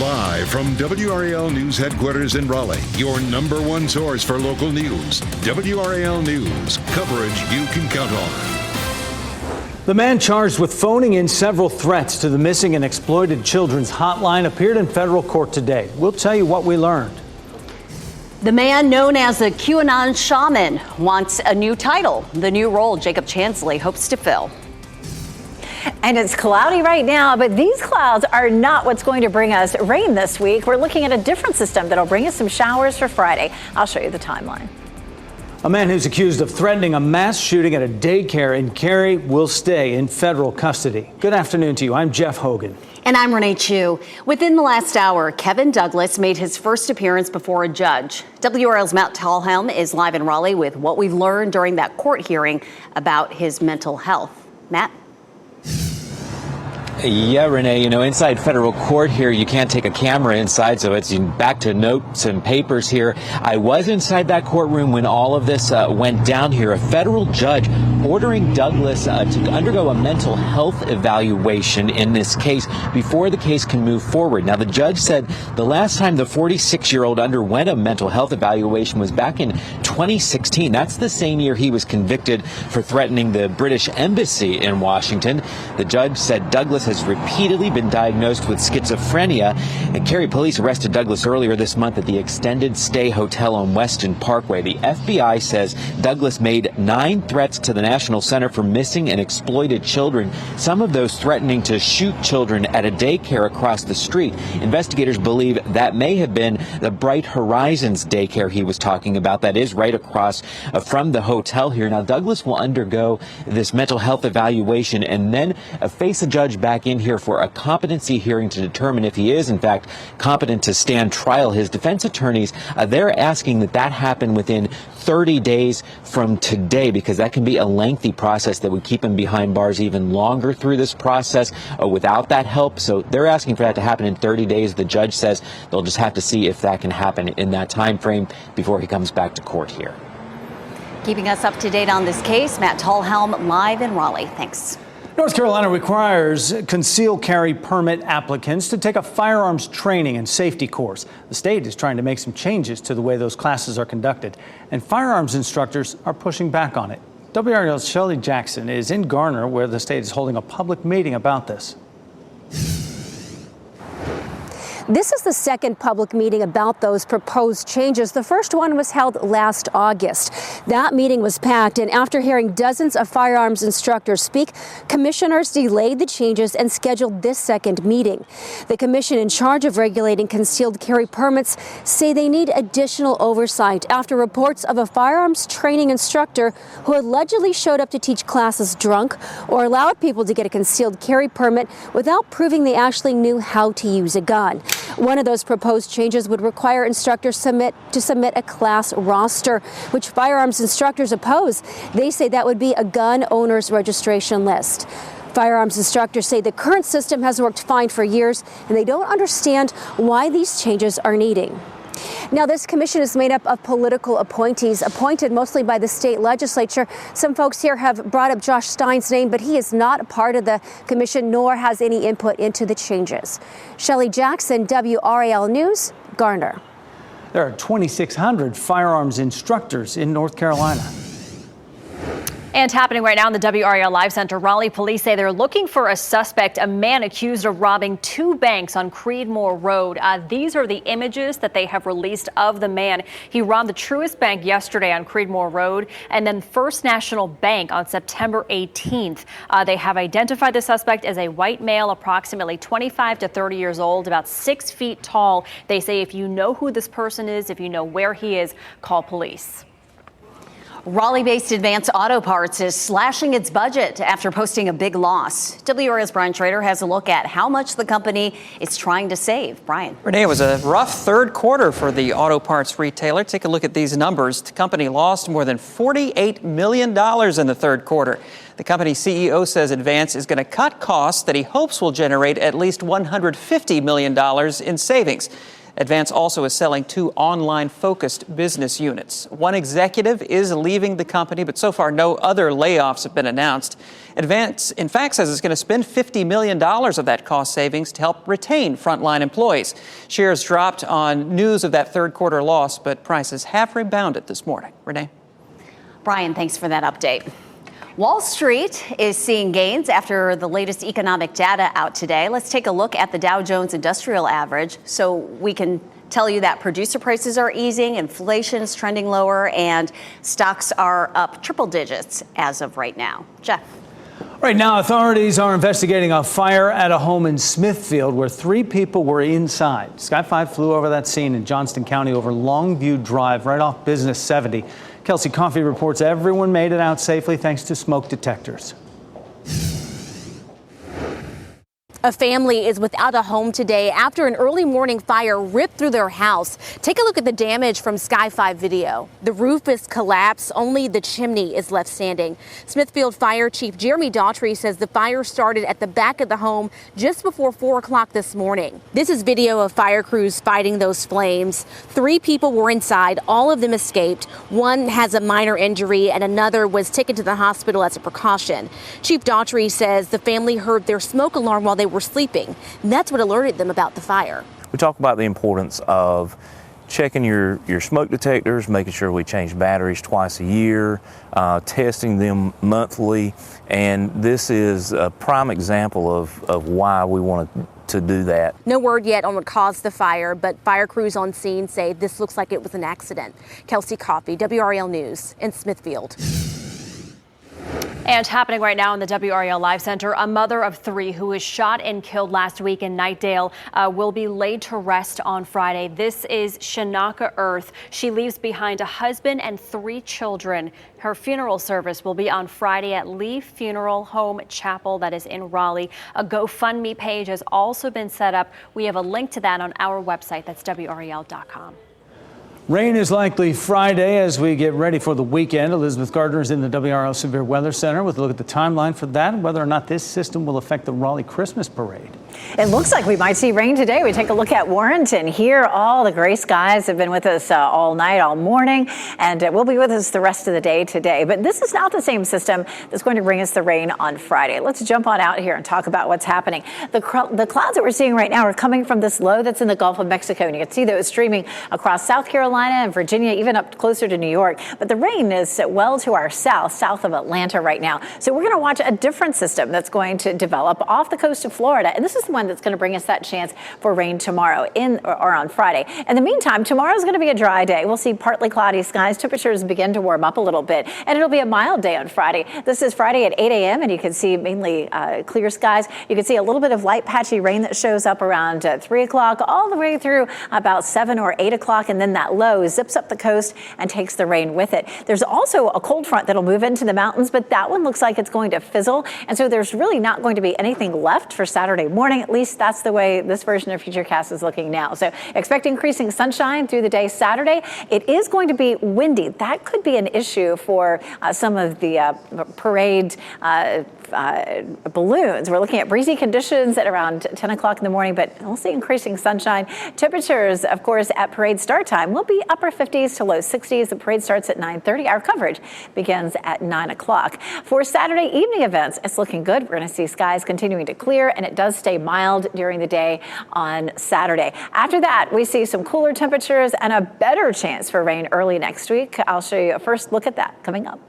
Live from WRAL News Headquarters in Raleigh, your number one source for local news. WRAL News, coverage you can count on. The man charged with phoning in several threats to the missing and exploited children's hotline appeared in federal court today. We'll tell you what we learned. The man known as a QAnon shaman wants a new title, the new role Jacob Chansley hopes to fill. And it's cloudy right now, but these clouds are not what's going to bring us rain this week. We're looking at a different system that'll bring us some showers for Friday. I'll show you the timeline. A man who's accused of threatening a mass shooting at a daycare in Cary will stay in federal custody. Good afternoon to you. I'm Jeff Hogan. And I'm Renee Chu. Within the last hour, Kevin Douglas made his first appearance before a judge. WRAL's Matt Tallhelm is live in Raleigh with what we've learned during that court hearing about his mental health. Matt? Yeah, Renee, inside federal court here, you can't take a camera inside, so it's back to notes and papers here. I was inside that courtroom when all of this went down here. A federal judge ordering Douglas to undergo a mental health evaluation in this case before the case can move forward. Now, the judge said the last time the 46-year-old underwent a mental health evaluation was back in 2016. That's the same year he was convicted for threatening the British embassy in Washington. The judge said Douglas has repeatedly been diagnosed with schizophrenia, and Cary police arrested Douglas earlier this month at the extended stay hotel on Weston Parkway. The FBI says Douglas made 9 threats to the National Center for Missing and Exploited Children, some of those threatening to shoot children at a daycare across the street. Investigators believe that may have been the Bright Horizons daycare he was talking about. That is right across from the hotel here. Now, Douglas will undergo this mental health evaluation and then face a judge back in here for a competency hearing to determine if he is, in fact, competent to stand trial. His defense attorneys, they're asking that happen within 30 days from today, because that can be a lengthy process that would keep him behind bars even longer through this process without that help. So they're asking for that to happen in 30 days. The judge says they'll just have to see if that can happen in that time frame before he comes back to court here. Keeping us up to date on this case, Matt Tallhelm live in Raleigh. Thanks. North Carolina requires concealed carry permit applicants to take a firearms training and safety course. The state is trying to make some changes to the way those classes are conducted, and firearms instructors are pushing back on it. WRAL's Shelley Jackson is in Garner, where the state is holding a public meeting about this. This is the second public meeting about those proposed changes. The first one was held last August. That meeting was packed, and after hearing dozens of firearms instructors speak, commissioners delayed the changes and scheduled this second meeting. The commission in charge of regulating concealed carry permits say they need additional oversight after reports of a firearms training instructor who allegedly showed up to teach classes drunk or allowed people to get a concealed carry permit without proving they actually knew how to use a gun. One of those proposed changes would require instructors to submit a class roster, which firearms instructors oppose. They say that would be a gun owner's registration list. Firearms instructors say the current system has worked fine for years, and they don't understand why these changes are needed. Now, this commission is made up of political appointees appointed mostly by the state legislature. Some folks here have brought up Josh Stein's name, but he is not a part of the commission nor has any input into the changes. Shelley Jackson, WRAL News, Garner. There are 2,600 firearms instructors in North Carolina. And happening right now in the WRAL Live Center, Raleigh police say they're looking for a suspect, a man accused of robbing 2 banks on Creedmoor Road. These are the images that they have released of the man. He robbed the Truist Bank yesterday on Creedmoor Road and then First National Bank on September 18th. They have identified the suspect as a white male, approximately 25 to 30 years old, about 6 feet tall. They say if you know who this person is, if you know where he is, call police. Raleigh-based Advance Auto Parts is slashing its budget after posting a big loss. WRAL's Brian Schrader has a look at how much the company is trying to save. Brian. Renee, it was a rough third quarter for the auto parts retailer. Take a look at these numbers. The company lost more than $48 million in the third quarter. The company's CEO says Advance is going to cut costs that he hopes will generate at least $150 million in savings. Advance also is selling 2 online-focused business units. One executive is leaving the company, but so far no other layoffs have been announced. Advance, in fact, says it's going to spend $50 million of that cost savings to help retain frontline employees. Shares dropped on news of that third quarter loss, but prices have rebounded this morning. Renee? Brian, thanks for that update. Wall Street is seeing gains after the latest economic data out today. Let's take a look at the Dow Jones Industrial Average so we can tell you that producer prices are easing, inflation is trending lower, and stocks are up triple digits as of right now. Jeff. Right now, authorities are investigating a fire at a home in Smithfield where 3 people were inside. Sky 5 flew over that scene in Johnston County over Longview Drive, right off Business 70. Kelsey Coffey reports everyone made it out safely thanks to smoke detectors. A family is without a home today after an early morning fire ripped through their house. Take a look at the damage from Sky 5 video. The roof is collapsed, only the chimney is left standing. Smithfield Fire Chief Jeremy Daughtry says the fire started at the back of the home just before 4 o'clock this morning. This is video of fire crews fighting those flames. 3 people were inside, all of them escaped. One has a minor injury and another was taken to the hospital as a precaution. Chief Daughtry says the family heard their smoke alarm while they were sleeping. And that's what alerted them about the fire. We talk about the importance of checking your smoke detectors, making sure we change batteries twice a year, testing them monthly, and this is a prime example of why we want to do that. No word yet on what caused the fire, but fire crews on scene say this looks like it was an accident. Kelsey Coffey, WRAL News in Smithfield. And happening right now in the WRAL Live Center, a mother of 3 who was shot and killed last week in Knightdale will be laid to rest on Friday. This is Shanaka Earth. She leaves behind a husband and 3 children. Her funeral service will be on Friday at Lee Funeral Home Chapel, that is in Raleigh. A GoFundMe page has also been set up. We have a link to that on our website. That's WRAL.com. Rain is likely Friday as we get ready for the weekend. Elizabeth Gardner is in the WRL Severe Weather Center with a look at the timeline for that and whether or not this system will affect the Raleigh Christmas Parade. It looks like we might see rain today. We take a look at Warrenton. Here, all the gray skies have been with us all night, all morning, and will be with us the rest of the day today. But this is not the same system that's going to bring us the rain on Friday. Let's jump on out here and talk about what's happening. The clouds that we're seeing right now are coming from this low that's in the Gulf of Mexico, and you can see those streaming across South Carolina and Virginia, even up closer to New York. But the rain is well to our south of Atlanta right now. So we're going to watch a different system that's going to develop off the coast of Florida, and this is the one that's going to bring us that chance for rain tomorrow or on Friday. In the meantime, tomorrow is going to be a dry day. We'll see partly cloudy skies. Temperatures begin to warm up a little bit, and it'll be a mild day on Friday. This is Friday at 8 a.m., and you can see mainly clear skies. You can see a little bit of light patchy rain that shows up around 3 o'clock all the way through about 7 or 8 o'clock, and then that low zips up the coast and takes the rain with it. There's also a cold front that'll move into the mountains, but that one looks like it's going to fizzle, and so there's really not going to be anything left for Saturday morning. At least that's the way this version of Futurecast is looking now. So expect increasing sunshine through the day Saturday. It is going to be windy. That could be an issue for some of the parade balloons. We're looking at breezy conditions at around 10 o'clock in the morning, but we'll see increasing sunshine. Temperatures, of course, at parade start time will be upper 50s to low 60s. The parade starts at 9:30. Our coverage begins at 9 o'clock. For Saturday evening events, it's looking good. We're going to see skies continuing to clear, and it does stay mild during the day on Saturday. After that, we see some cooler temperatures and a better chance for rain early next week. I'll show you a first look at that coming up.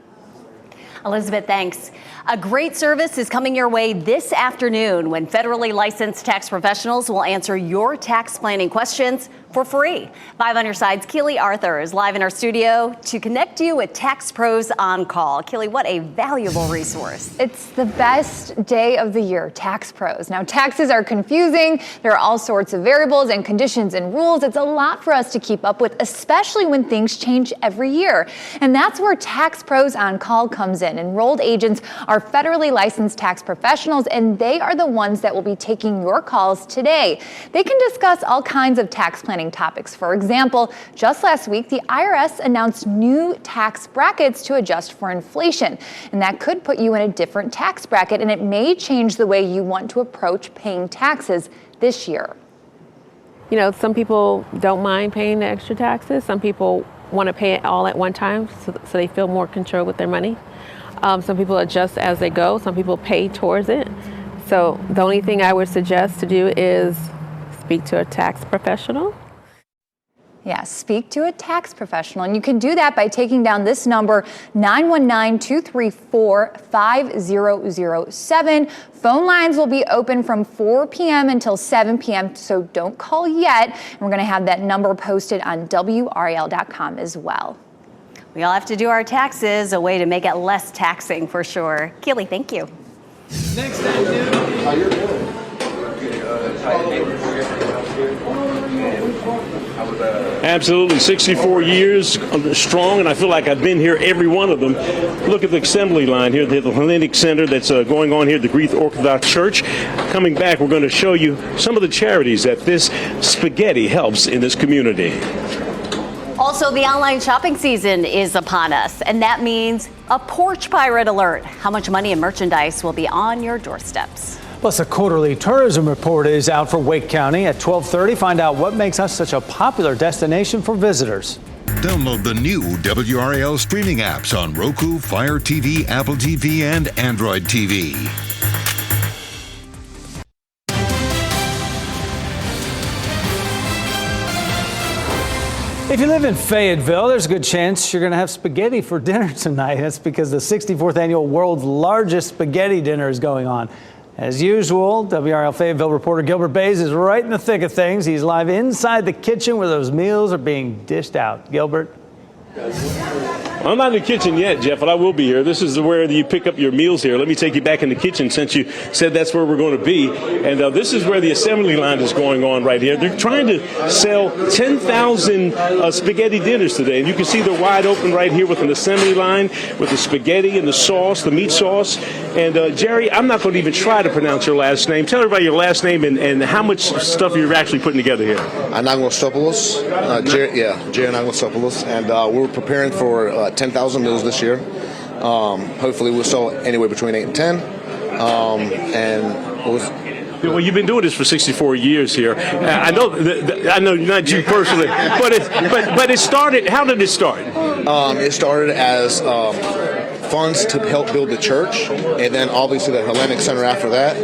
Elizabeth, thanks. A great service is coming your way this afternoon when federally licensed tax professionals will answer your tax planning questions for free. 5 on your side's Keely Arthur is live in our studio to connect you with tax pros on call. Keely, what a valuable resource. It's the best day of the year, tax pros. Now, taxes are confusing. There are all sorts of variables and conditions and rules. It's a lot for us to keep up with, especially when things change every year. And that's where Tax Pros on Call comes in. Enrolled agents are federally licensed tax professionals, and they are the ones that will be taking your calls today. They can discuss all kinds of tax planning topics. For example, just last week, the IRS announced new tax brackets to adjust for inflation, and that could put you in a different tax bracket, and it may change the way you want to approach paying taxes this year. You know, some people don't mind paying the extra taxes. Some people want to pay it all at one time so they feel more control with their money. Some people adjust as they go. Some people pay towards it. So the only thing I would suggest to do is speak to a tax professional. Yeah, speak to a tax professional. And you can do that by taking down this number, 919-234-5007. Phone lines will be open from 4 p.m. until 7 p.m., so don't call yet. And we're going to have that number posted on WRAL.com as well. We all have to do our taxes, a way to make it less taxing for sure. Keely, thank you. Next time, dude. How you doing? Absolutely, 64 years strong, and I feel like I've been here every one of them. Look at the assembly line here, the Hellenic Center that's going on here at the Greek Orthodox Church. Coming back, we're going to show you some of the charities that this spaghetti helps in this community. Also, the online shopping season is upon us, and that means a porch pirate alert. How much money and merchandise will be on your doorsteps? Plus, a quarterly tourism report is out for Wake County at 12:30. Find out what makes us such a popular destination for visitors. Download the new WRAL streaming apps on Roku, Fire TV, Apple TV, and Android TV. If you live in Fayetteville, there's a good chance you're going to have spaghetti for dinner tonight. That's because the 64th annual world's largest spaghetti dinner is going on. As usual, WRAL Fayetteville reporter Gilbert Bays is right in the thick of things. He's live inside the kitchen where those meals are being dished out. Gilbert? I'm not in the kitchen yet, Jeff, but I will be here. This is where you pick up your meals here. Let me take you back in the kitchen since you said that's where we're going to be. And this is where the assembly line is going on right here. They're trying to sell 10,000 spaghetti dinners today. And you can see they're wide open right here with an assembly line with the spaghetti and the sauce, the meat sauce. And Jerry, I'm not going to even try to pronounce your last name. Tell everybody your last name and how much stuff you're actually putting together here. Anagostopoulos, Jerry Anagostopoulos. And we're preparing for 10,000 meals this year. Hopefully we'll sell anywhere between 8 and 10. Well, you've been doing this for 64 years here. I know not you personally, but it started. How did it start? It started as funds to help build the church, and then obviously the Hellenic Center after that.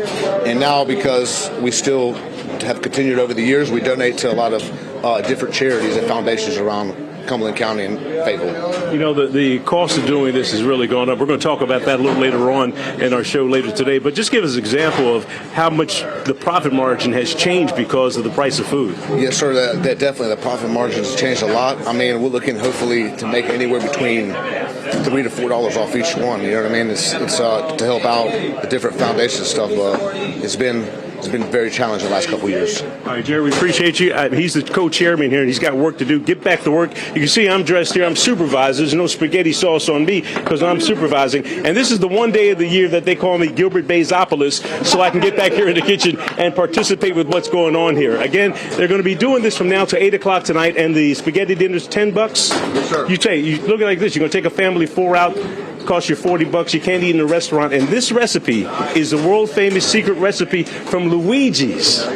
And now, because we still have continued over the years, we donate to a lot of different charities and foundations around Cumberland County and Fayetteville. You know, the cost of doing this has really gone up. We're going to talk about that a little later on in our show later today. But just give us an example of how much the profit margin has changed because of the price of food. Yes, sir. That definitely, the profit margin has changed a lot. I mean, we're looking hopefully to make anywhere between $3 to $4 off each one. You know what I mean? It's to help out the different foundation stuff. It's been very challenging the last couple of years. All right, Jerry, we appreciate you. He's the co-chairman here, and he's got work to do. Get back to work. You can see I'm dressed here. I'm supervisor. There's no spaghetti sauce on me because I'm supervising. And this is the one day of the year that they call me Gilbert Baysopolis, so I can get back here in the kitchen and participate with what's going on here. Again, they're going to be doing this from now to 8 o'clock tonight, and the spaghetti dinner's $10. Yes, sir. You look like this. You're going to take a family 4 out. Cost you $40. You can't eat in a restaurant. And this recipe is the world famous secret recipe from Luigi's.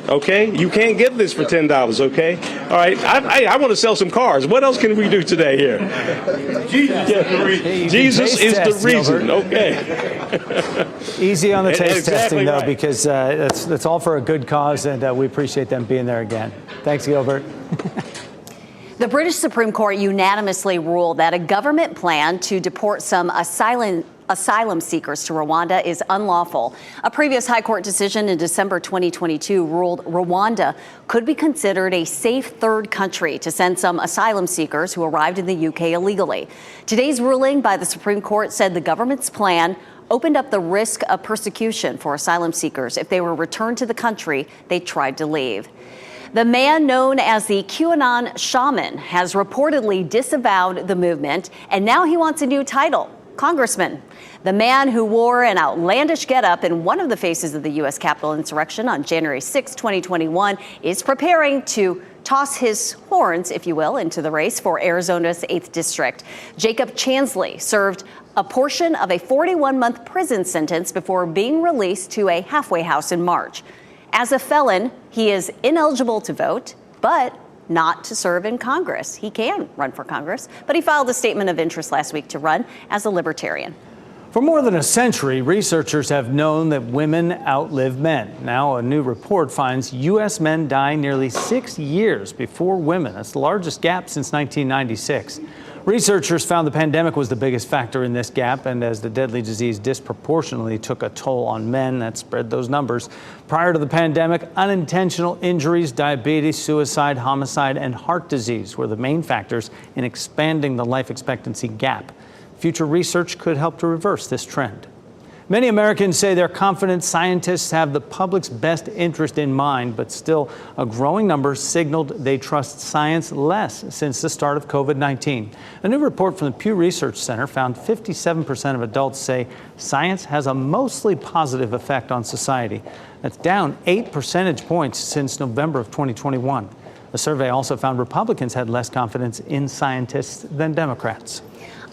Okay? You can't get this for $10. Okay? All right. I want to sell some cars. What else can we do today here? Jesus is the reason. Okay. Easy on the taste testing, though, right. because that's all for a good cause, and we appreciate them being there again. Thanks, Gilbert. The British Supreme Court unanimously ruled that a government plan to deport some asylum seekers to Rwanda is unlawful. A previous high court decision in December 2022 ruled Rwanda could be considered a safe third country to send some asylum seekers who arrived in the UK illegally. Today's ruling by the Supreme Court said the government's plan opened up the risk of persecution for asylum seekers if they were returned to the country they tried to leave. The man known as the QAnon shaman has reportedly disavowed the movement, and now he wants a new title, Congressman. The man who wore an outlandish getup in one of the faces of the U.S. Capitol insurrection on January 6, 2021, is preparing to toss his horns, if you will, into the race for Arizona's 8th District. Jacob Chansley served a portion of a 41-month prison sentence before being released to a halfway house in March. As a felon, he is ineligible to vote, but not to serve in Congress. He can run for Congress, but he filed a statement of interest last week to run as a libertarian. For more than a century, researchers have known that women outlive men. Now, a new report finds U.S. men die nearly 6 years before women. That's the largest gap since 1996. Researchers found the pandemic was the biggest factor in this gap, and as the deadly disease disproportionately took a toll on men, that spread those numbers. Prior to the pandemic, unintentional injuries, diabetes, suicide, homicide, and heart disease were the main factors in expanding the life expectancy gap. Future research could help to reverse this trend. Many Americans say they're confident scientists have the public's best interest in mind, but still a growing number signaled they trust science less since the start of COVID-19. A new report from the Pew Research Center found 57% of adults say science has a mostly positive effect on society. That's down 8 percentage points since November of 2021. The survey also found Republicans had less confidence in scientists than Democrats.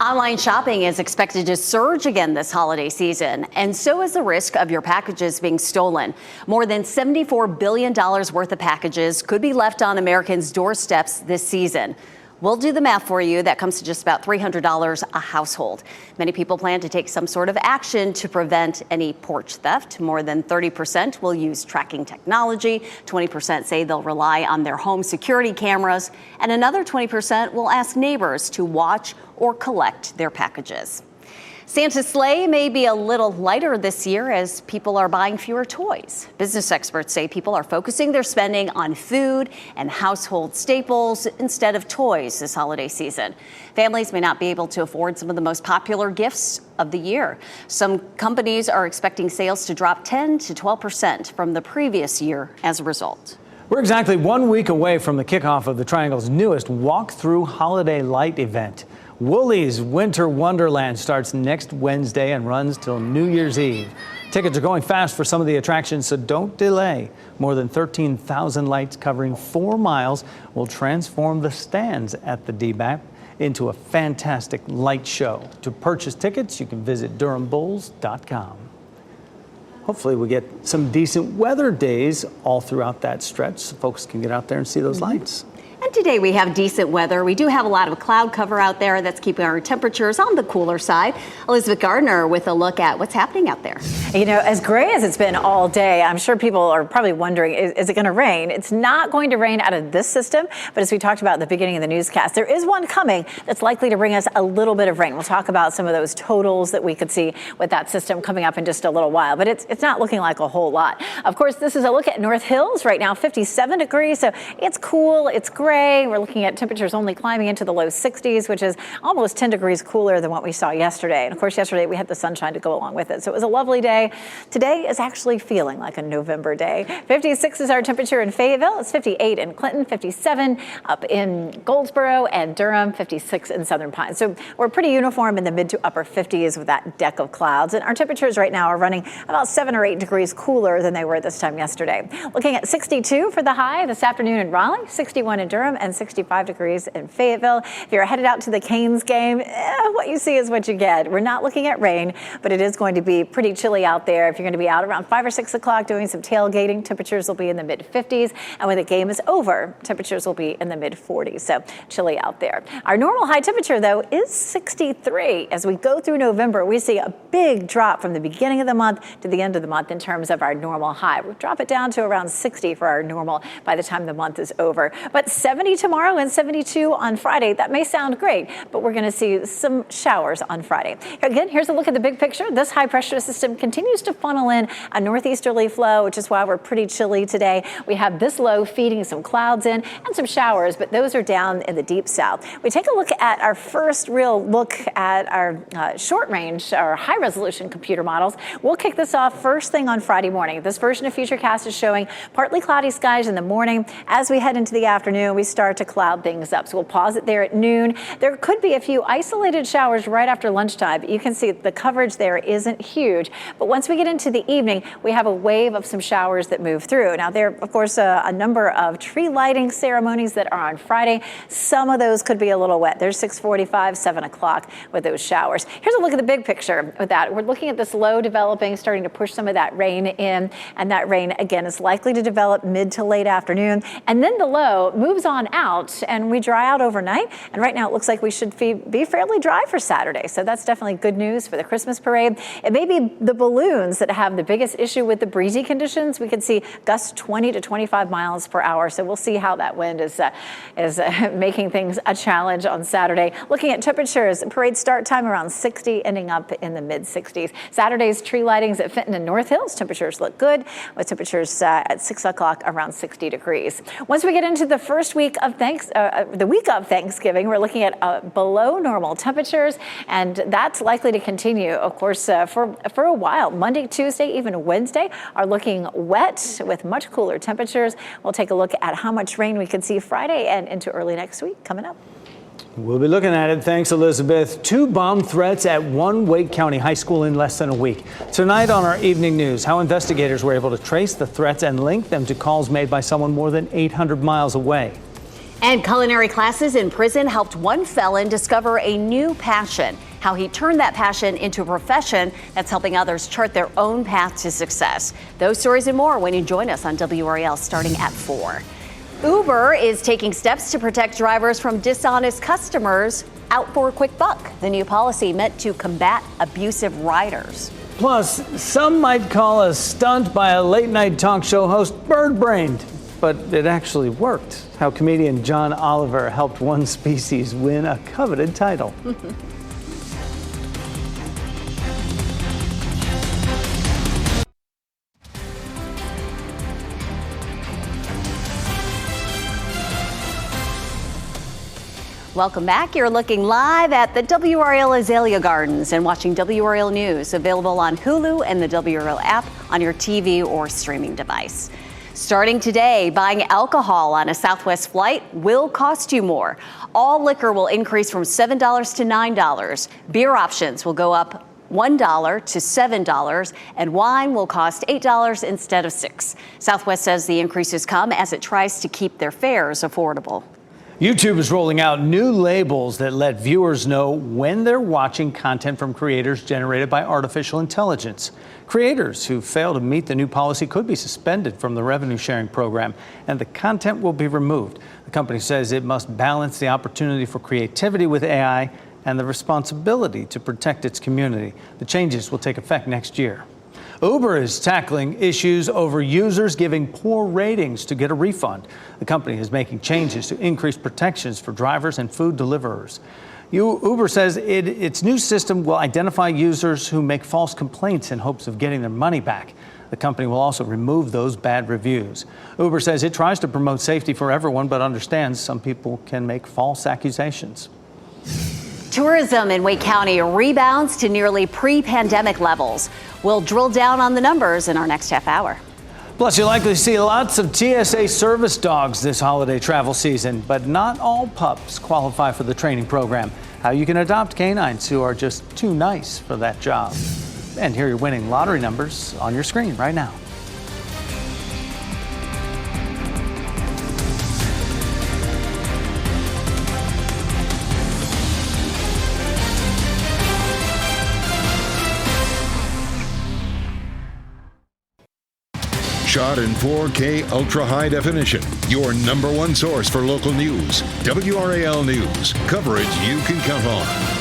Online shopping is expected to surge again this holiday season, and so is the risk of your packages being stolen. More than $74 billion worth of packages could be left on Americans' doorsteps this season. We'll do the math for you. That comes to just about $300 a household. Many people plan to take some sort of action to prevent any porch theft. More than 30% will use tracking technology. 20% say they'll rely on their home security cameras. And another 20% will ask neighbors to watch or collect their packages. Santa's sleigh may be a little lighter this year as people are buying fewer toys. Business experts say people are focusing their spending on food and household staples instead of toys this holiday season. Families may not be able to afford some of the most popular gifts of the year. Some companies are expecting sales to drop 10 to 12% from the previous year as a result. We're exactly 1 week away from the kickoff of the Triangle's newest walk-through holiday light event. Woolies Winter Wonderland starts next Wednesday and runs till New Year's Eve. Tickets are going fast for some of the attractions, so don't delay. More than 13,000 lights covering 4 miles will transform the stands at the DBAP into a fantastic light show. To purchase tickets, you can visit durhambulls.com. Hopefully we get some decent weather days all throughout that stretch so folks can get out there and see those lights. And today we have decent weather. We do have a lot of cloud cover out there that's keeping our temperatures on the cooler side. Elizabeth Gardner with a look at what's happening out there. You know, as gray as it's been all day, I'm sure people are probably wondering, is it going to rain? It's not going to rain out of this system, but as we talked about at the beginning of the newscast, there is one coming that's likely to bring us a little bit of rain. We'll talk about some of those totals that we could see with that system coming up in just a little while, but it's not looking like a whole lot. Of course, this is a look at North Hills right now, 57 degrees, so it's cool, it's gray. We're looking at temperatures only climbing into the low 60s, which is almost 10 degrees cooler than what we saw yesterday. And of course, yesterday we had the sunshine to go along with it. So it was a lovely day. Today is actually feeling like a November day. 56 is our temperature in Fayetteville. It's 58 in Clinton, 57 up in Goldsboro and Durham, 56 in Southern Pines. So we're pretty uniform in the mid to upper 50s with that deck of clouds. And our temperatures right now are running about 7 or 8 degrees cooler than they were this time yesterday. Looking at 62 for the high this afternoon in Raleigh, 61 in Durham, and 65 degrees in Fayetteville. If you're headed out to the Canes game, what you see is what you get. We're not looking at rain, but it is going to be pretty chilly out there. If you're going to be out around 5 or 6 o'clock doing some tailgating, temperatures will be in the mid 50s. And when the game is over, temperatures will be in the mid 40s. So chilly out there. Our normal high temperature, though, is 63. As we go through November, we see a big drop from the beginning of the month to the end of the month in terms of our normal high. We'll drop it down to around 60 for our normal by the time the month is over. But 70 tomorrow and 72 on Friday. That may sound great, but we're going to see some showers on Friday. Again, here's a look at the big picture. This high pressure system continues to funnel in a northeasterly flow, which is why we're pretty chilly today. We have this low feeding some clouds in and some showers, but those are down in the deep south. We take a look at our first real look at our short range, our high resolution computer models. We'll kick this off first thing on Friday morning. This version of Futurecast is showing partly cloudy skies in the morning. As we head into the afternoon, afternoon, we start to cloud things up. So we'll pause it there at noon. There could be a few isolated showers right after lunchtime. You can see the coverage there isn't huge. But once we get into the evening, we have a wave of some showers that move through. Now, there are, of course, a number of tree lighting ceremonies that are on Friday. Some of those could be a little wet. There's 6:45, 7 o'clock with those showers. Here's a look at the big picture with that. We're looking at this low developing, starting to push some of that rain in. And that rain, again, is likely to develop mid to late afternoon. And then the low moves on out and we dry out overnight. And right now it looks like we should be fairly dry for Saturday. So that's definitely good news for the Christmas parade. It may be the balloons that have the biggest issue with the breezy conditions. We could see gusts 20 to 25 miles per hour. So we'll see how that wind is making things a challenge on Saturday. Looking at temperatures, parade start time around 60, ending up in the mid 60s. Saturday's tree lightings at Fenton and North Hills. Temperatures look good with temperatures at 6 o'clock around 60 degrees. Once we get into the first week of the week of Thanksgiving, we're looking at below normal temperatures, and that's likely to continue, of course, for a while. Monday, Tuesday, even Wednesday are looking wet with much cooler temperatures. We'll take a look at how much rain we could see Friday and into early next week coming up. We'll be looking at it. Thanks, Elizabeth. 2 bomb threats at one Wake County high school in less than a week. Tonight on our evening news, how investigators were able to trace the threats and link them to calls made by someone more than 800 miles away. And culinary classes in prison helped one felon discover a new passion. How he turned that passion into a profession that's helping others chart their own path to success. Those stories and more when you join us on WRAL starting at 4. Uber is taking steps to protect drivers from dishonest customers out for a quick buck. The new policy meant to combat abusive riders. Plus, some might call a stunt by a late-night talk show host bird-brained, but it actually worked. How comedian John Oliver helped one species win a coveted title. Welcome back. You're looking live at the WRAL Azalea Gardens and watching WRAL News, available on Hulu and the WRAL app on your TV or streaming device. Starting today, buying alcohol on a Southwest flight will cost you more. All liquor will increase from $7 to $9. Beer options will go up $1 to $7, and wine will cost $8 instead of $6. Southwest says the increases come as it tries to keep their fares affordable. YouTube is rolling out new labels that let viewers know when they're watching content from creators generated by artificial intelligence. Creators who fail to meet the new policy could be suspended from the revenue sharing program, and the content will be removed. The company says it must balance the opportunity for creativity with AI and the responsibility to protect its community. The changes will take effect next year. Uber is tackling issues over users giving poor ratings to get a refund. The company is making changes to increase protections for drivers and food deliverers. Uber says its new system will identify users who make false complaints in hopes of getting their money back. The company will also remove those bad reviews. Uber says it tries to promote safety for everyone, but understands some people can make false accusations. Tourism in Wake County rebounds to nearly pre-pandemic levels. We'll drill down on the numbers in our next half hour. Plus, you'll likely see lots of TSA service dogs this holiday travel season, but not all pups qualify for the training program. How you can adopt canines who are just too nice for that job. And here are your winning lottery numbers on your screen right now. Shot in 4K ultra high definition. Your number one source for local news. WRAL News. Coverage you can count on.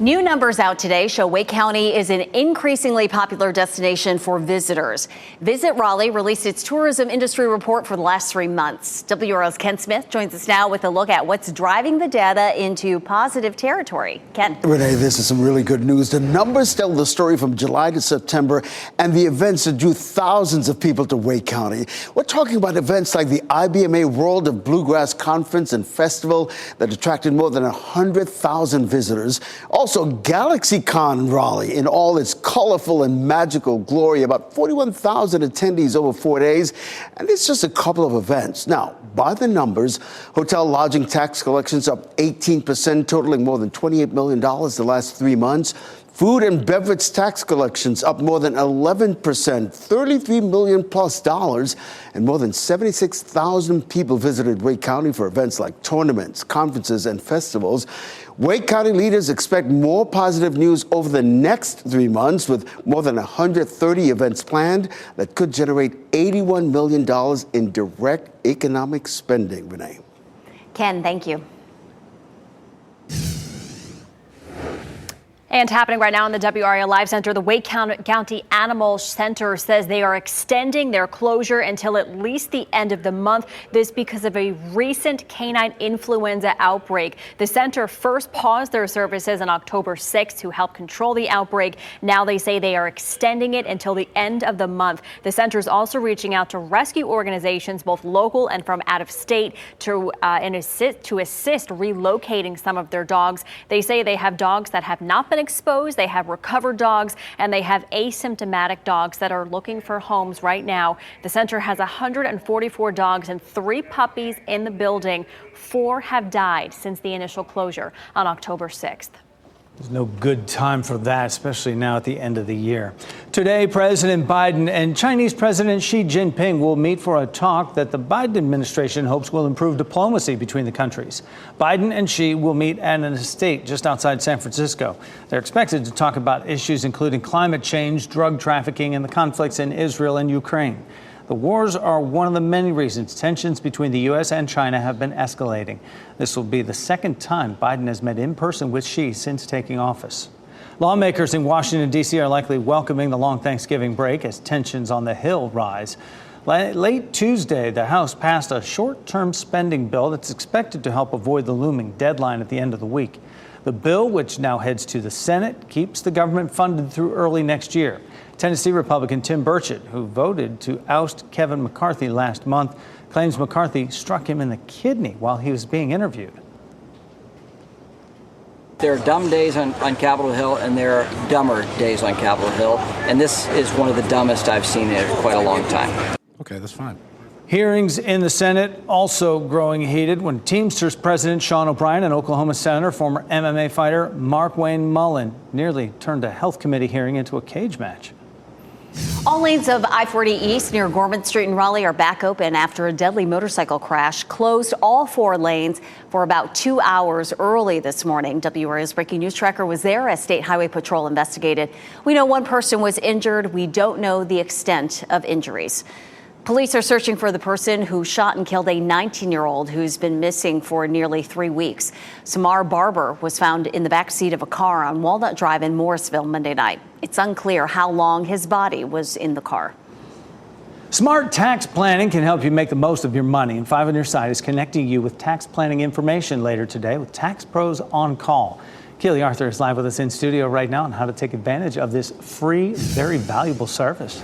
New numbers out today show Wake County is an increasingly popular destination for visitors. Visit Raleigh released its tourism industry report for the last 3 months. WRAL's Ken Smith joins us now with a look at what's driving the data into positive territory. Ken. Renee, this is some really good news. The numbers tell the story from July to September and the events that drew thousands of people to Wake County. We're talking about events like the IBMA World of Bluegrass Conference and Festival that attracted more than 100,000 visitors. Also, Also, GalaxyCon Raleigh in all its colorful and magical glory. About 41,000 attendees over 4 days. And it's just a couple of events. Now, by the numbers, hotel lodging tax collections up 18%, totaling more than $28 million the last 3 months. Food and beverage tax collections up more than 11%, $33 million plus, and more than 76,000 people visited Wake County for events like tournaments, conferences, and festivals. Wake County leaders expect more positive news over the next 3 months, with more than 130 events planned that could generate $81 million in direct economic spending. Renee. Ken, thank you. And happening right now in the WRAL Live Center, the Wake County Animal Center says they are extending their closure until at least the end of the month. This because of a recent canine influenza outbreak. The center first paused their services on October 6th to help control the outbreak. Now they say they are extending it until the end of the month. The center is also reaching out to rescue organizations, both local and from out of state, to assist relocating some of their dogs. They say they have dogs that have not been exposed, they have recovered dogs, and they have asymptomatic dogs that are looking for homes right now. The center has 144 dogs and 3 puppies in the building. 4 have died since the initial closure on October 6th. There's no good time for that, especially now at the end of the year. Today, President Biden and Chinese President Xi Jinping will meet for a talk that the Biden administration hopes will improve diplomacy between the countries. Biden and Xi will meet at an estate just outside San Francisco. They're expected to talk about issues including climate change, drug trafficking, and the conflicts in Israel and Ukraine. The wars are one of the many reasons tensions between the U.S. and China have been escalating. This will be the second time Biden has met in person with Xi since taking office. Lawmakers in Washington, D.C. are likely welcoming the long Thanksgiving break as tensions on the Hill rise. Late Tuesday, the House passed a short-term spending bill that's expected to help avoid the looming deadline at the end of the week. The bill, which now heads to the Senate, keeps the government funded through early next year. Tennessee Republican Tim Burchett, who voted to oust Kevin McCarthy last month, claims McCarthy struck him in the kidney while he was being interviewed. There are dumb days on Capitol Hill, and there are dumber days on Capitol Hill, and this is one of the dumbest I've seen in quite a long time. Okay, that's fine. Hearings in the Senate also growing heated when Teamsters President Sean O'Brien and Oklahoma Senator, former MMA fighter Mark Wayne Mullen, nearly turned a health committee hearing into a cage match. All lanes of I-40 East near Gorman Street in Raleigh are back open after a deadly motorcycle crash closed all 4 lanes for about 2 hours early this morning. WRAL's breaking news tracker was there as State Highway Patrol investigated. We know 1 person was injured. We don't know the extent of injuries. Police are searching for the person who shot and killed a 19-year-old who's been missing for nearly 3 weeks. Samar Barber was found in the back seat of a car on Walnut Drive in Morrisville Monday night. It's unclear how long his body was in the car. Smart tax planning can help you make the most of your money, and 5 on Your Side is connecting you with tax planning information later today with Tax Pros on Call. Keely Arthur is live with us in studio right now on how to take advantage of this free, very valuable service.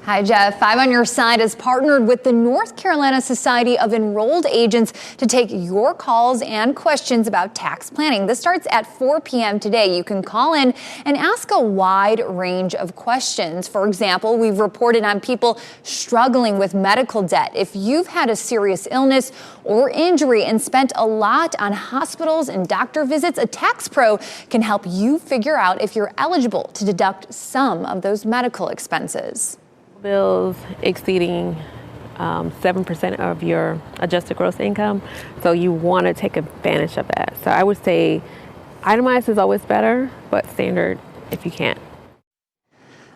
Hi, Jeff. 5 on Your Side is partnered with the North Carolina Society of Enrolled Agents to take your calls and questions about tax planning. This starts at 4 p.m. today. You can call in and ask a wide range of questions. For example, we've reported on people struggling with medical debt. If you've had a serious illness or injury and spent a lot on hospitals and doctor visits, a tax pro can help you figure out if you're eligible to deduct some of those medical expenses. Bills exceeding 7% of your adjusted gross income. So you want to take advantage of that. So I would say itemized is always better, but standard if you can't.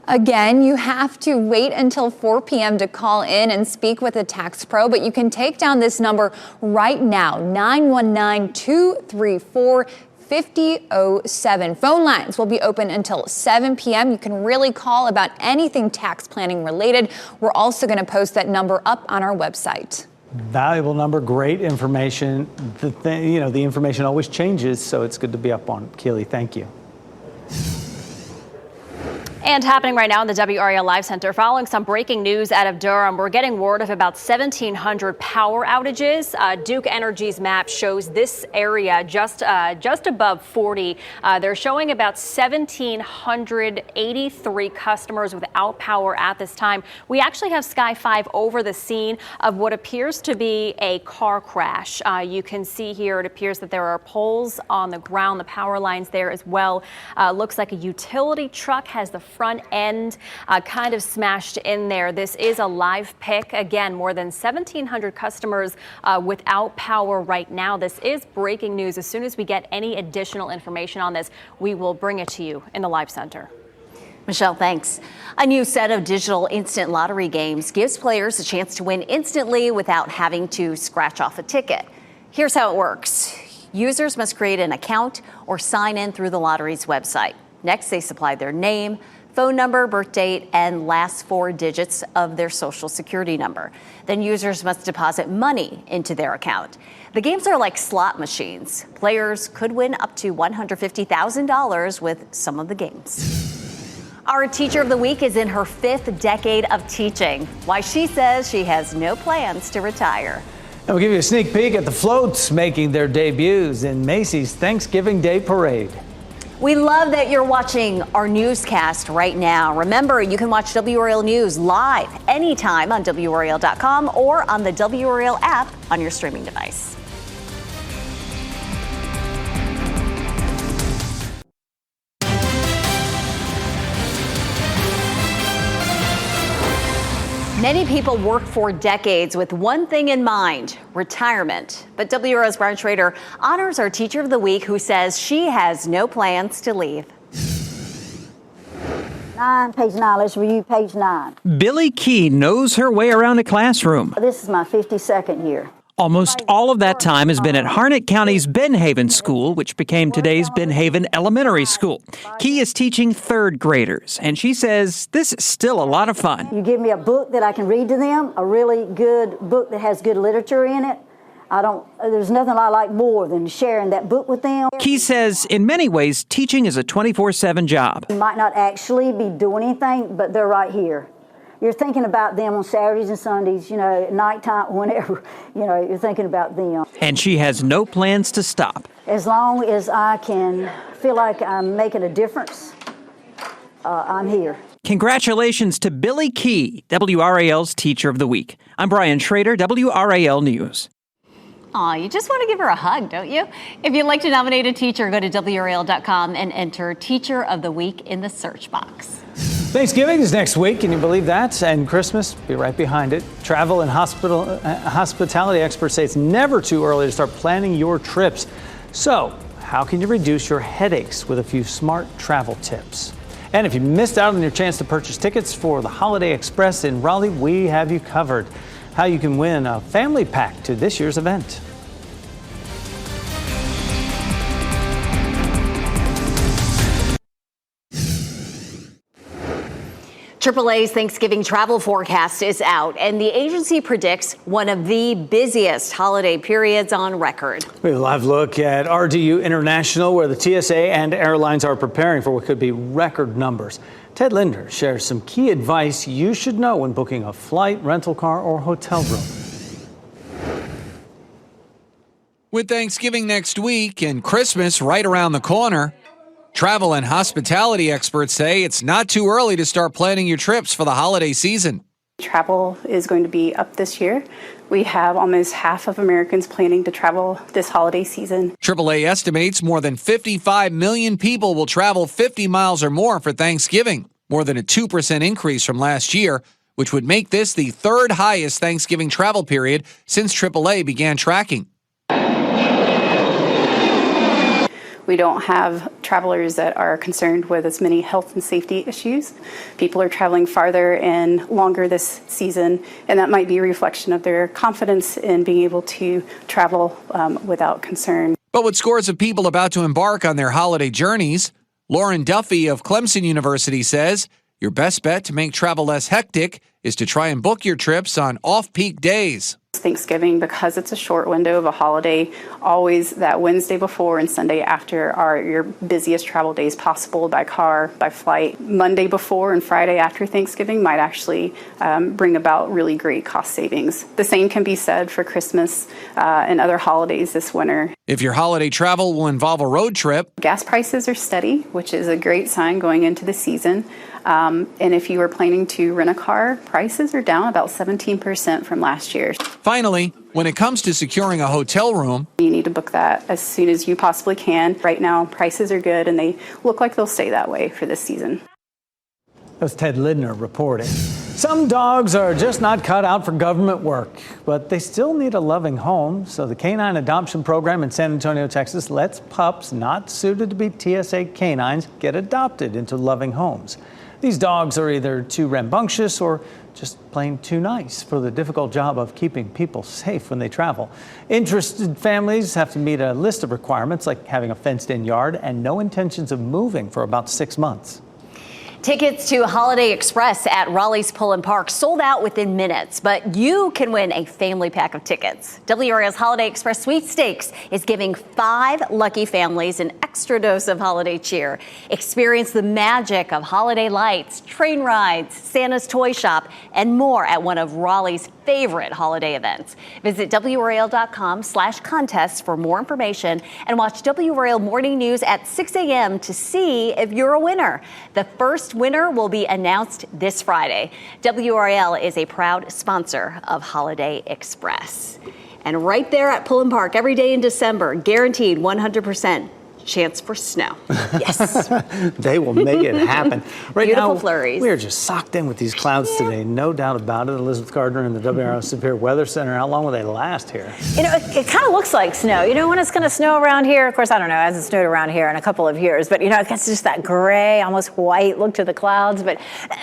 Again, you have to wait until 4 p.m. to call in and speak with a tax pro, but you can take down this number right now, 919-234-5007. Phone lines will be open until 7 p.m. You can really call about anything tax planning related. We're also going to post that number up on our website. Valuable number, great information. The information always changes, so it's good to be up on. Keely, thank you. And happening right now in the WRAL Live Center, following some breaking news out of Durham, we're getting word of about 1,700 power outages. Duke Energy's map shows this area just above 40. They're showing about 1,783 customers without power at this time. We actually have Sky 5 over the scene of what appears to be a car crash. You can see here it appears that there are poles on the ground, the power lines there as well. Looks like a utility truck has the front end kind of smashed in there. This is a live pick. Again, more than 1,700 customers without power right now. This is breaking news. As soon as we get any additional information on this, we will bring it to you in the Live Center. Michelle, thanks. A new set of digital instant lottery games gives players a chance to win instantly without having to scratch off a ticket. Here's how it works. Users must create an account or sign in through the lottery's website. Next, they supply their name, phone number, birth date, and last 4 digits of their social security number. Then users must deposit money into their account. The games are like slot machines. Players could win up to $150,000 with some of the games. Our Teacher of the Week is in her 5th decade of teaching. Why she says she has no plans to retire. And we'll give you a sneak peek at the floats making their debuts in Macy's Thanksgiving Day Parade. We love that you're watching our newscast right now. Remember, you can watch WRAL News live anytime on WRAL.com or on the WRAL app on your streaming device. Many people work for decades with one thing in mind, retirement. But WRAL's Brian Schrader honors our Teacher of the Week who says she has no plans to leave. Page 9, let's review page 9. Billy Key knows her way around a classroom. This is my 52nd year. Almost all of that time has been at Harnett County's Benhaven School, which became today's Benhaven Elementary School. Key is teaching 3rd graders, and she says this is still a lot of fun. You give me a book that I can read to them, a really good book that has good literature in it. There's nothing I like more than sharing that book with them. Key says in many ways, teaching is a 24/7 job. You might not actually be doing anything, but they're right here. You're thinking about them on Saturdays and Sundays, at nighttime, whenever, you're thinking about them. And she has no plans to stop. As long as I can feel like I'm making a difference, I'm here. Congratulations to Billy Key, WRAL's Teacher of the Week. I'm Brian Schrader, WRAL News. Aw, you just want to give her a hug, don't you? If you'd like to nominate a teacher, go to WRAL.com and enter Teacher of the Week in the search box. Thanksgiving is next week, can you believe that? And Christmas, be right behind it. Travel and hospitality experts say it's never too early to start planning your trips. So, how can you reduce your headaches with a few smart travel tips? And if you missed out on your chance to purchase tickets for the Holiday Express in Raleigh, we have you covered. How you can win a family pack to this year's event. AAA's Thanksgiving travel forecast is out, and the agency predicts one of the busiest holiday periods on record. We have a live look at RDU International, where the TSA and airlines are preparing for what could be record numbers. Ted Linder shares some key advice you should know when booking a flight, rental car, or hotel room. With Thanksgiving next week and Christmas right around the corner, travel and hospitality experts say it's not too early to start planning your trips for the holiday season. Travel is going to be up this year. We have almost half of Americans planning to travel this holiday season. AAA estimates more than 55 million people will travel 50 miles or more for Thanksgiving, more than a 2% increase from last year, which would make this the 3rd highest Thanksgiving travel period since AAA began tracking. We don't have travelers that are concerned with as many health and safety issues. People are traveling farther and longer this season, and that might be a reflection of their confidence in being able to travel without concern. But with scores of people about to embark on their holiday journeys, Lauren Duffy of Clemson University says Your best bet to make travel less hectic is to try and book your trips on off-peak days. Thanksgiving, because it's a short window of a holiday, always that Wednesday before and Sunday after are your busiest travel days possible by car, by flight. Monday before and Friday after Thanksgiving might actually bring about really great cost savings. The same can be said for Christmas and other holidays this winter. If your holiday travel will involve a road trip, gas prices are steady, which is a great sign going into the season. And if you are planning to rent a car, prices are down about 17% from last year. Finally, when it comes to securing a hotel room, you need to book that as soon as you possibly can. Right now, prices are good, and they look like they'll stay that way for this season. That was Ted Lidner reporting. Some dogs are just not cut out for government work, but they still need a loving home. So the Canine Adoption Program in San Antonio, Texas, lets pups not suited to be TSA canines get adopted into loving homes. These dogs are either too rambunctious or just plain too nice for the difficult job of keeping people safe when they travel. Interested families have to meet a list of requirements like having a fenced-in yard and no intentions of moving for about 6 months. Tickets to Holiday Express at Raleigh's Pullin Park sold out within minutes, but you can win a family pack of tickets. WRAL's Holiday Express Sweepstakes is giving 5 lucky families an extra dose of holiday cheer. Experience the magic of holiday lights, train rides, Santa's toy shop, and more at one of Raleigh's favorite holiday events. Visit WRAL.com/contests for more information and watch WRAL Morning News at 6 a.m. to see if you're a winner. The first winner will be announced this Friday. WRAL is a proud sponsor of Holiday Express. And right there at Pullin Park, every day in December, guaranteed 100% chance for snow. Yes. They will make it happen. Right Beautiful now, flurries. we are just socked in with these clouds today. No doubt about it. Elizabeth Gardner and the WRAL Severe Weather Center. How long will they last here? You know, it kind of looks like snow. You know when it's going to snow around here? Of course, I don't know. It hasn't snowed around here in a couple of years. But, you know, it's just that gray, almost white look to the clouds. But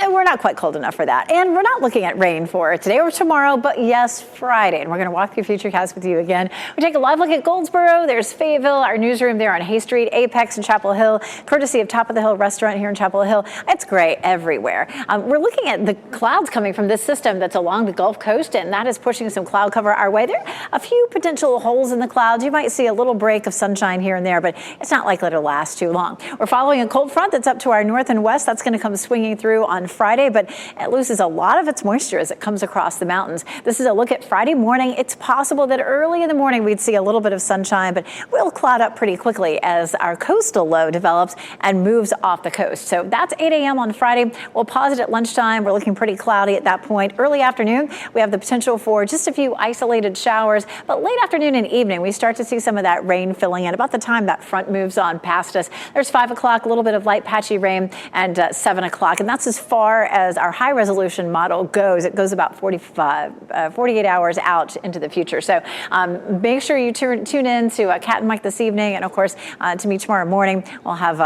we're not quite cold enough for that. And we're not looking at rain for today or tomorrow, but yes, Friday. And we're going to walk through Futurecast with you again. We take a live look at Goldsboro. There's Fayetteville, our newsroom there on Hay Street, Apex and Chapel Hill, courtesy of Top of the Hill Restaurant here in Chapel Hill. It's gray everywhere. We're looking at the clouds coming from this system that's along the Gulf Coast, and that is pushing some cloud cover our way. There are a few potential holes in the clouds. You might see a little break of sunshine here and there, but it's not likely to last too long. We're following a cold front that's up to our north and west. That's going to come swinging through on Friday, but it loses a lot of its moisture as it comes across the mountains. This is a look at Friday morning. It's possible that early in the morning we'd see a little bit of sunshine, but we'll cloud up pretty quickly as our coastal low develops and moves off the coast. So that's 8 a.m. on Friday. We'll pause it at lunchtime. We're looking pretty cloudy at that point. Early afternoon, we have the potential for just a few isolated showers, but late afternoon and evening, we start to see some of that rain filling in about the time that front moves on past us. There's 5 o'clock, a little bit of light patchy rain, and 7 o'clock. And that's as far as our high resolution model goes. It goes about 48 hours out into the future. So make sure you tune in to Cat and Mike this evening. And of course, to me tomorrow morning, we'll have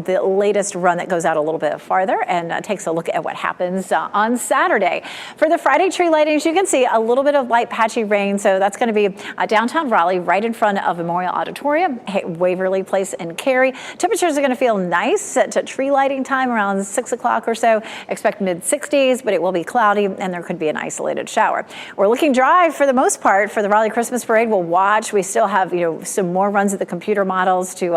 the latest run that goes out a little bit farther and takes a look at what happens on Saturday. For the Friday tree lightings, you can see a little bit of light patchy rain. So that's going to be downtown Raleigh, right in front of Memorial Auditorium, Waverly Place and Cary. Temperatures are going to feel nice at tree lighting time around 6 o'clock or so. Expect mid-60s, but it will be cloudy and there could be an isolated shower. We're looking dry for the most part for the Raleigh Christmas Parade. We'll watch. We still have some more runs of the computer models to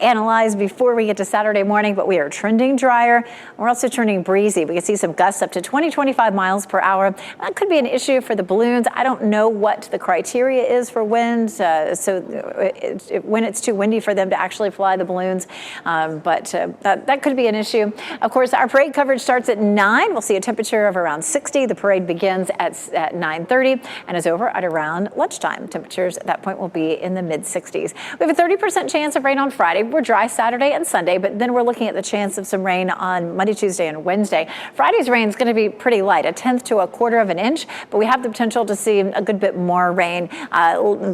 analyze before we get to Saturday morning, but we are trending drier. We're also trending breezy. We can see some gusts up to 20-25 miles per hour. That could be an issue for the balloons. I don't know what the criteria is for wind, when it's too windy for them to actually fly the balloons, but that could be an issue. Of course, our parade coverage starts at 9. We'll see a temperature of around 60. The parade begins at 9:30 and is over at around lunchtime. Temperatures at that point will be in the mid-60s. We have a 30% chance of rain on Friday. We're dry Saturday and Sunday, but then we're looking at the chance of some rain on Monday, Tuesday, and Wednesday. Friday's rain is going to be pretty light, 1/10 to 1/4 of an inch, but we have the potential to see a good bit more rain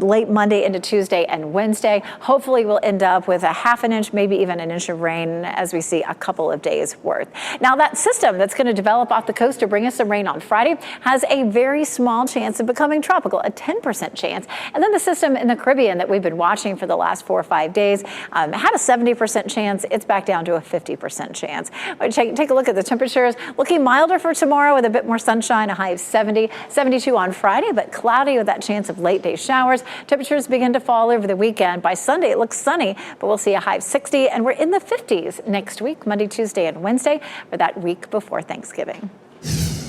late Monday into Tuesday and Wednesday. Hopefully we'll end up with a 1/2 inch, maybe even an inch of rain as we see a couple of days worth. Now that system that's going to develop off the coast to bring us some rain on Friday has a very small chance of becoming tropical, a 10% chance. And then the system in the Caribbean that we've been watching for the last 4 or 5 days days. Had a 70% chance. It's back down to a 50% chance. Take a look at the temperatures. Looking milder for tomorrow with a bit more sunshine, a high of 70, 72 on Friday, but cloudy with that chance of late day showers. Temperatures begin to fall over the weekend. By Sunday, it looks sunny, but we'll see a high of 60, and we're in the 50s next week, Monday, Tuesday, and Wednesday for that week before Thanksgiving.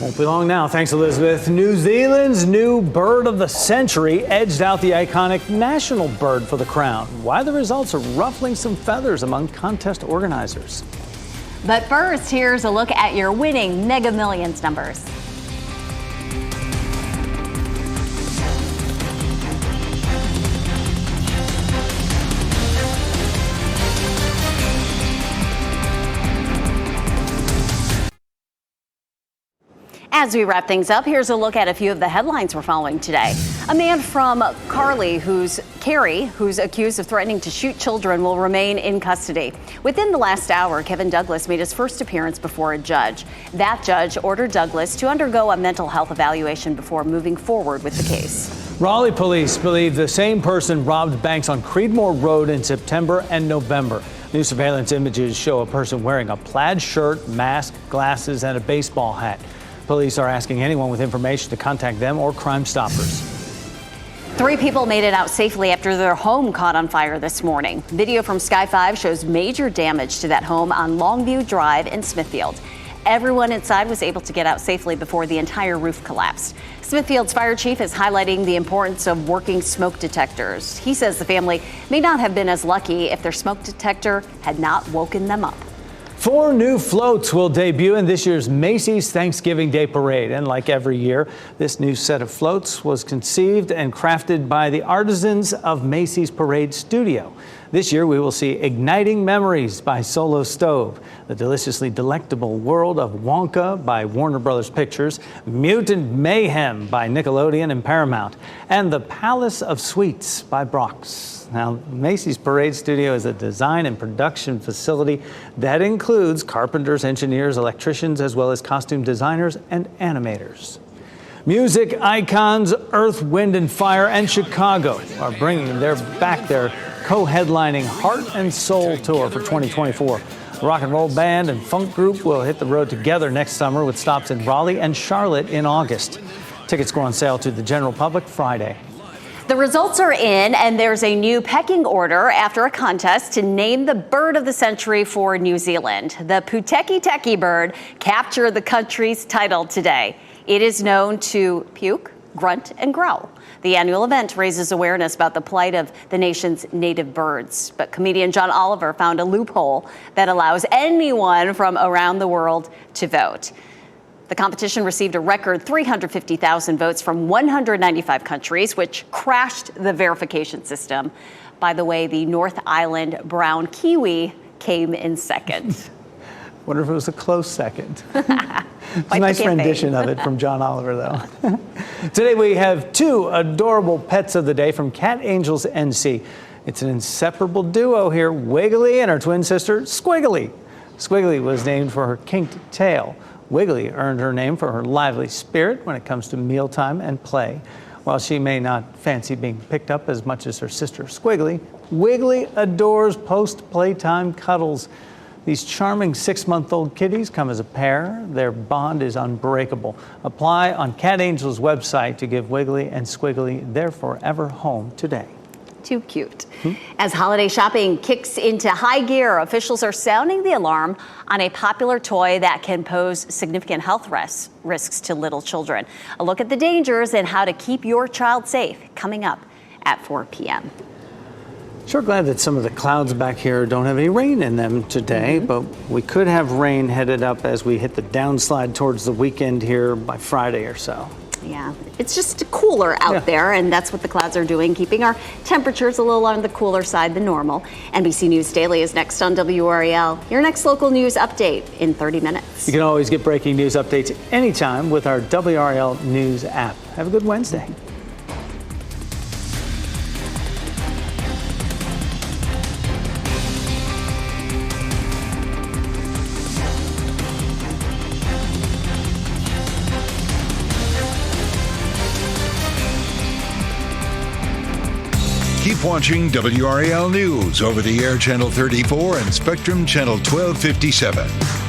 Won't be long now. Thanks, Elizabeth. New Zealand's new bird of the century edged out the iconic national bird for the crown. Why the results are ruffling some feathers among contest organizers. But first, here's a look at your winning Mega Millions numbers. As we wrap things up, here's a look at a few of the headlines we're following today. A man from Cary, who's accused of threatening to shoot children, will remain in custody. Within the last hour, Kevin Douglas made his first appearance before a judge. That judge ordered Douglas to undergo a mental health evaluation before moving forward with the case. Raleigh police believe the same person robbed banks on Creedmoor Road in September and November. New surveillance images show a person wearing a plaid shirt, mask, glasses, and a baseball hat. Police are asking anyone with information to contact them or Crime Stoppers. 3 people made it out safely after their home caught on fire this morning. Video from Sky 5 shows major damage to that home on Longview Drive in Smithfield. Everyone inside was able to get out safely before the entire roof collapsed. Smithfield's fire chief is highlighting the importance of working smoke detectors. He says the family may not have been as lucky if their smoke detector had not woken them up. 4 new floats will debut in this year's Macy's Thanksgiving Day Parade. And like every year, this new set of floats was conceived and crafted by the artisans of Macy's Parade Studio. This year, we will see Igniting Memories by Solo Stove, The Deliciously Delectable World of Wonka by Warner Brothers Pictures, Mutant Mayhem by Nickelodeon and Paramount, and The Palace of Sweets by Brock's. Now, Macy's Parade Studio is a design and production facility that includes carpenters, engineers, electricians, as well as costume designers and animators. Music icons Earth, Wind & Fire and Chicago are bringing back their co-headlining Heart and Soul tour for 2024. The rock and roll band and funk group will hit the road together next summer with stops in Raleigh and Charlotte in August. Tickets go on sale to the general public Friday. The results are in, and there's a new pecking order after a contest to name the bird of the century for New Zealand. The Puteki Teki bird captured the country's title today. It is known to puke, grunt, and growl. The annual event raises awareness about the plight of the nation's native birds. But comedian John Oliver found a loophole that allows anyone from around the world to vote. The competition received a record 350,000 votes from 195 countries, which crashed the verification system. By the way, the North Island brown kiwi came in second. Wonder if it was a close second. It's a nice rendition of it from John Oliver, though. Today we have 2 adorable pets of the day from Cat Angels NC. It's an inseparable duo here, Wiggly and her twin sister, Squiggly. Squiggly was named for her kinked tail. Wiggly earned her name for her lively spirit when it comes to mealtime and play. While she may not fancy being picked up as much as her sister Squiggly, Wiggly adores post-playtime cuddles. These charming 6-month-old kitties come as a pair. Their bond is unbreakable. Apply on Cat Angel's website to give Wiggly and Squiggly their forever home today. Too cute. As holiday shopping kicks into high gear, officials are sounding the alarm on a popular toy that can pose significant health risks to little children. A look at the dangers and how to keep your child safe coming up at 4 p.m. Sure glad that some of the clouds back here don't have any rain in them today, but we could have rain headed up as we hit the downslide towards the weekend here by Friday or so. Yeah, it's just cooler out there, and that's what the clouds are doing, keeping our temperatures a little on the cooler side than normal. NBC News Daily is next on WRAL. Your next local news update in 30 minutes. You can always get breaking news updates anytime with our WRAL News app. Have a good Wednesday. Keep watching WRAL News over the air channel 34 and Spectrum channel 1257.